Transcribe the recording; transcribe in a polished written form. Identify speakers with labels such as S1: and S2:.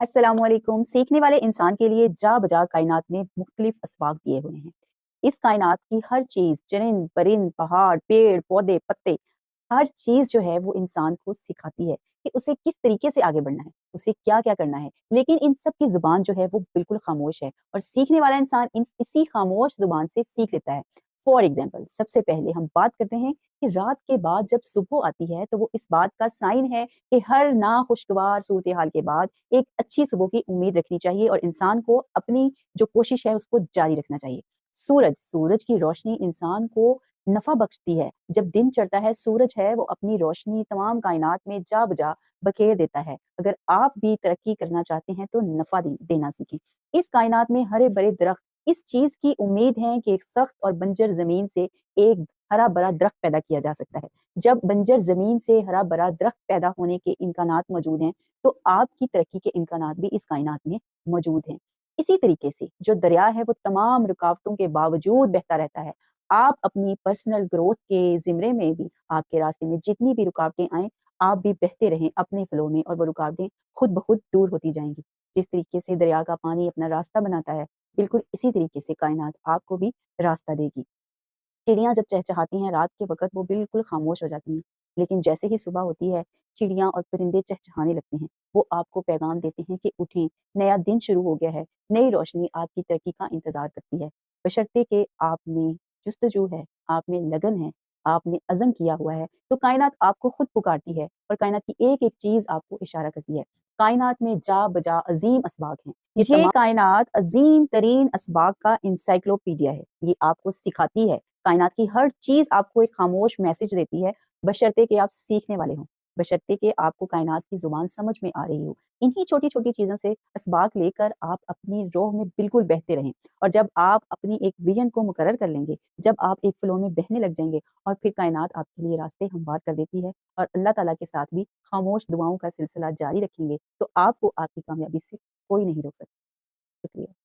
S1: अस्सलाम वालेकुम। सीखने वाले इंसान के लिए जा बजा कायनात ने मुख्तलिफ असबाब दिए हुए हैं। इस कायनात की हर चीज़ चरिंद, परिंद, पहाड़, पेड़, पौधे, पत्ते, हर चीज़ जो है वो इंसान को सिखाती है कि उसे किस तरीके से आगे बढ़ना है, उसे क्या-क्या करना है। लेकिन इन सब की ज़ुबान जो है वो बिल्कुल खामोश है और सीखने वाला इंसान इसी खामोश ज़ुबान से सीख लेता है। फॉर एग्ज़ाम्पल सबसे पहले हम बात करते हैं कि रात के बाद जब सुबह आती है तो वो इस बात का साइन है कि हर नाखुशगवार सूरत-ए-हाल के बाद एक अच्छी सुबह की उम्मीद रखनी चाहिए और इंसान को अपनी जो कोशिश है उसको जारी रखना चाहिए। सूरज की रोशनी इंसान को नफ़ा बख्शती है। जब दिन चढ़ता है सूरज है वो अपनी रोशनी तमाम कायनात में जा बजा बखेर देता है। अगर आप भी तरक्की करना चाहते हैं तो नफ़ा देना सीखें। इस कायनात में हरे-भरे दरख्त इस चीज़ की उम्मीद है कि एक सख्त और बंजर ज़मीन से एक हरा-भरा दरख्त पैदा किया जा सकता है। जब बंजर ज़मीन से हरा-भरा दरख्त पैदा होने के इम्कानात मौजूद हैं तो आपकी तरक्की के इम्कानात भी इस कायनात में मौजूद हैं। इसी तरीके से जो दरिया है वो तमाम रुकावटों के बावजूद बहता रहता है। आप अपनी पर्सनल ग्रोथ के ज़िम्रे में भी आपके रास्ते में जितनी भी रुकावटें आएँ, आप भी बहते रहें अपने फ्लो में और वो रुकावटें खुद ब खुद दूर होती जाएँगी। जिस तरीके से दरिया का पानी अपना रास्ता बनाता है, बिल्कुल इसी तरीके से कायनात आपको भी रास्ता देगी। चिड़ियाँ जब चहचहाती हैं रात के वक़्त वो बिल्कुल खामोश हो जाती हैं, लेकिन जैसे ही सुबह होती है, चिड़ियाँ और परिंदे चहचहाने लगते हैं। वो आपको पैगाम देते हैं कि उठें, नया दिन शुरू हो गया है, नई रोशनी आपकी तरक्की का इंतज़ार करती है। बशर्ते कि आप में जुस्तजू है, आप में लगन है, आपने अज़म किया हुआ है, तो कायनात आपको खुद पुकारती है और कायनात की एक-एक चीज़ आपको इशारा करती है। कायनात में जा बजा अज़ीम असबाब हैं। ये कायनात अज़ीम तरीन असबाब का एनसाइक्लोपीडिया है। ये आपको सिखाती है कायनात की हर चीज़ आपको एक खामोश मैसेज देती है, बशर्ते कि आप सीखने वाले हों, बशर्ते कि आपको कायनात की ज़ुबान समझ में आ रही हो। इन्हीं छोटी-छोटी चीज़ों से असबाक लेकर आप अपनी राह में बिल्कुल बहते रहें और जब आप अपनी एक विज़न को मुकर्रर कर लेंगे, जब आप एक फ्लो में बहने लग जाएँगे और फिर कायनात आपके लिए रास्ते हमवार कर देती है और अल्लाह ताला के साथ भी खामोश दुआओं का सिलसिला जारी रखेंगे, तो आपको आपकी कामयाबी से कोई नहीं रोक सकता। शुक्रिया।